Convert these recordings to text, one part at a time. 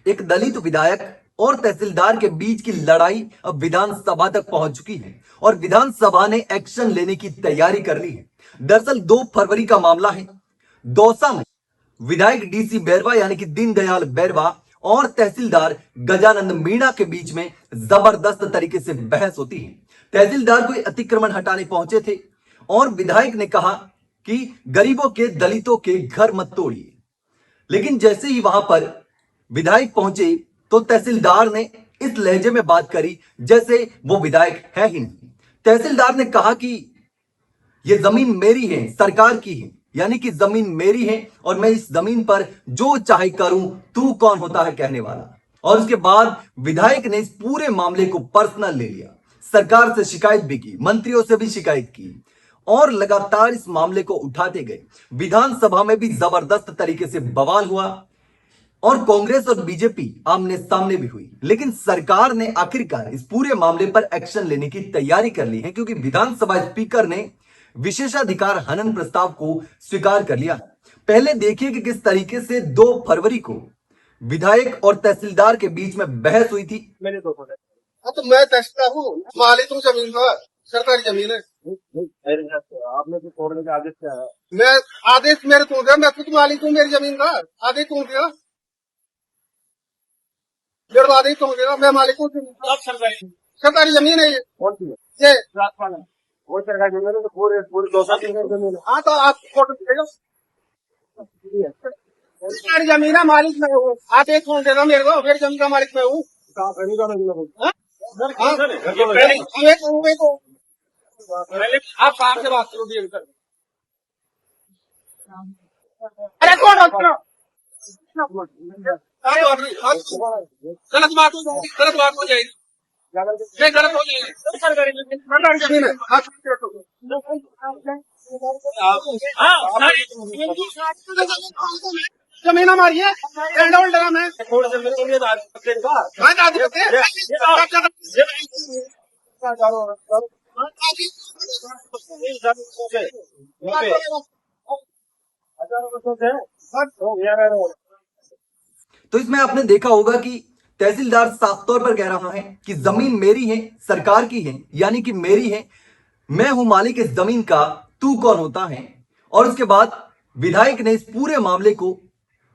एक दलित विधायक और तहसीलदार के बीच की लड़ाई अब विधानसभा तक पहुंच चुकी है और विधानसभा ने एक्शन लेने की तैयारी कर ली है। दरअसल 2 फरवरी का मामला है। दौसा में विधायक डीसी बैरवा यानी कि दीनदयाल बैरवा और तहसीलदार गजानंद मीणा के बीच में जबरदस्त तरीके से बहस होती है। तहसीलदार कोई अतिक्रमण हटाने पहुंचे थे और विधायक ने कहा कि गरीबों के दलितों के घर मत तोड़िए, लेकिन जैसे ही वहां पर विधायक पहुंचे तो तहसीलदार ने इस लहजे में बात करी जैसे वो विधायक है ही नहीं। तहसीलदार ने कहा कि ये जमीन मेरी है, सरकार की है, यानी कि जमीन मेरी है और मैं इस जमीन पर जो चाहे करूं, तू कौन होता है कहने वाला। और उसके बाद विधायक ने इस पूरे मामले को पर्सनल ले लिया, सरकार से शिकायत भी की, मंत्रियों से भी शिकायत की और लगातार इस मामले को उठाते गए। विधानसभा में भी जबरदस्त तरीके से बवाल हुआ और कांग्रेस और बीजेपी आमने सामने भी हुई, लेकिन सरकार ने आखिरकार इस पूरे मामले पर एक्शन लेने की तैयारी कर ली है, क्योंकि विधानसभा स्पीकर ने विशेषाधिकार हनन प्रस्ताव को स्वीकार कर लिया। पहले देखिए कि किस तरीके से 2 फरवरी को विधायक और तहसीलदार के बीच में बहस हुई थी। तो मैं तहसीलदार हूँ, मालिक हूँ जमीन का, सरकारी जमीन है। आपने तो तोड़ने का आदेश क्या है? मैं आदेश मेरे को दिया, मैं खुद मालिक हूँ मेरी जमीन का, आदेश कौन दिया? मेरे आदेश कौन दिया? मैं मालिक हूँ, सरकारी जमीन है ये। कौन सी है? ये वो सरकारी जमीन है तो पूरे दौसा की जमीन है। हाँ तो आप फोटो दिखेगा, सरकारी जमीन है, मालिक मैं हूँ। आदेश कौन देगा मेरे को? मेरी जमीन का मालिक मैं हूँ। आप कहाँ से बात करोगे? अरे कौन गलत बात हो जाएगी, गलत बात हो जाएगी, गलत हो जाएगी। सरकारी जमीन है, जमीन हमारी है, एंड होल्डर है। तो इसमें आपने देखा होगा कि तहसीलदार साफ तौर पर कह रहा है कि जमीन मेरी है, सरकार की है, यानी कि मेरी है, मैं हूं मालिक इस जमीन का, तू कौन होता है। और उसके बाद विधायक ने इस पूरे मामले को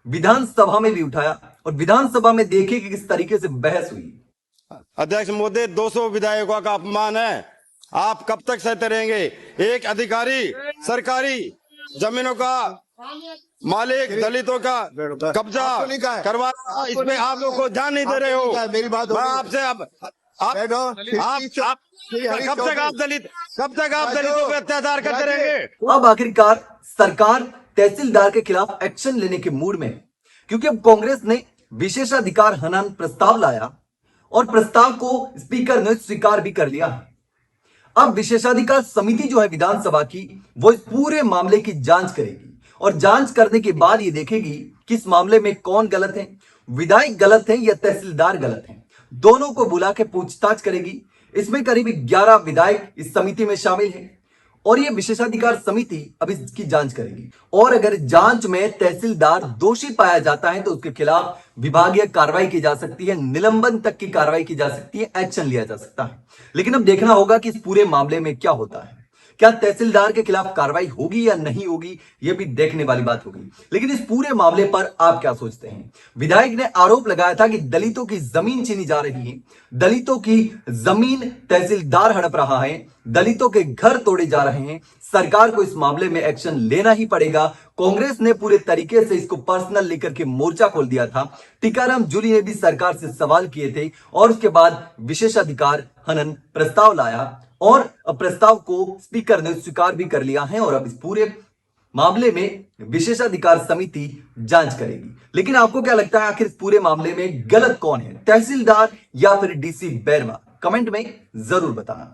विधानसभा में भी उठाया और विधानसभा में देखे कि किस तरीके से बहस हुई। अध्यक्ष महोदय, 200 विधायकों का अपमान है। आप कब तक सहते रहेंगे? एक अधिकारी सरकारी जमीनों का मालिक दलितों का कब्जा करवा, इसमें आप लोग को ध्यान नहीं दे रहे हो। मेरी बात मैं आपसे अब कब तक आप दलितों पे अत्याचार करते रहेंगे? अब आखिरकार सरकार तहसीलदार के खिलाफ एक्शन लेने के मूड में है, क्योंकि अब कांग्रेस ने विशेषाधिकार हनन प्रस्ताव लाया और प्रस्ताव को स्पीकर ने स्वीकार भी कर लिया। अब विशेषाधिकार समिति जो है विधानसभा की, वो इस पूरे मामले की जांच करेगी और जांच करने के बाद ये देखेगी कि इस मामले में कौन गलत है, विधायक गलत है या तहसीलदार गलत है। दोनों को बुला के पूछताछ करेगी। इसमें करीब 11 विधायक इस समिति में शामिल हैं और ये विशेषाधिकार समिति अब इसकी जांच करेगी। और अगर जांच में तहसीलदार दोषी पाया जाता है तो उसके खिलाफ विभागीय कार्रवाई की जा सकती है, निलंबन तक की कार्रवाई की जा सकती है, एक्शन लिया जा सकता है। लेकिन अब देखना होगा कि इस पूरे मामले में क्या होता है। क्या तहसीलदार के खिलाफ कार्रवाई होगी या नहीं होगी, यह भी देखने वाली बात होगी। लेकिन इस पूरे मामले पर आप क्या सोचते हैं? विधायक ने आरोप लगाया था कि दलितों की जमीन छीनी जा रही है, दलितों की जमीन तहसीलदार हड़प रहा है, दलितों के घर तोड़े जा रहे हैं, सरकार को इस मामले में एक्शन लेना ही पड़ेगा। कांग्रेस ने पूरे तरीके से इसको पर्सनल लेकर के मोर्चा खोल दिया था। टीकाराम जूली ने भी सरकार से सवाल किए थे और उसके बाद विशेषाधिकार हनन प्रस्ताव लाया और प्रस्ताव को स्पीकर ने स्वीकार भी कर लिया है और अब इस पूरे मामले में विशेषाधिकार समिति जांच करेगी। लेकिन आपको क्या लगता है, आखिर इस पूरे मामले में गलत कौन है, तहसीलदार या फिर डीसी बैरवा? कमेंट में जरूर बताना।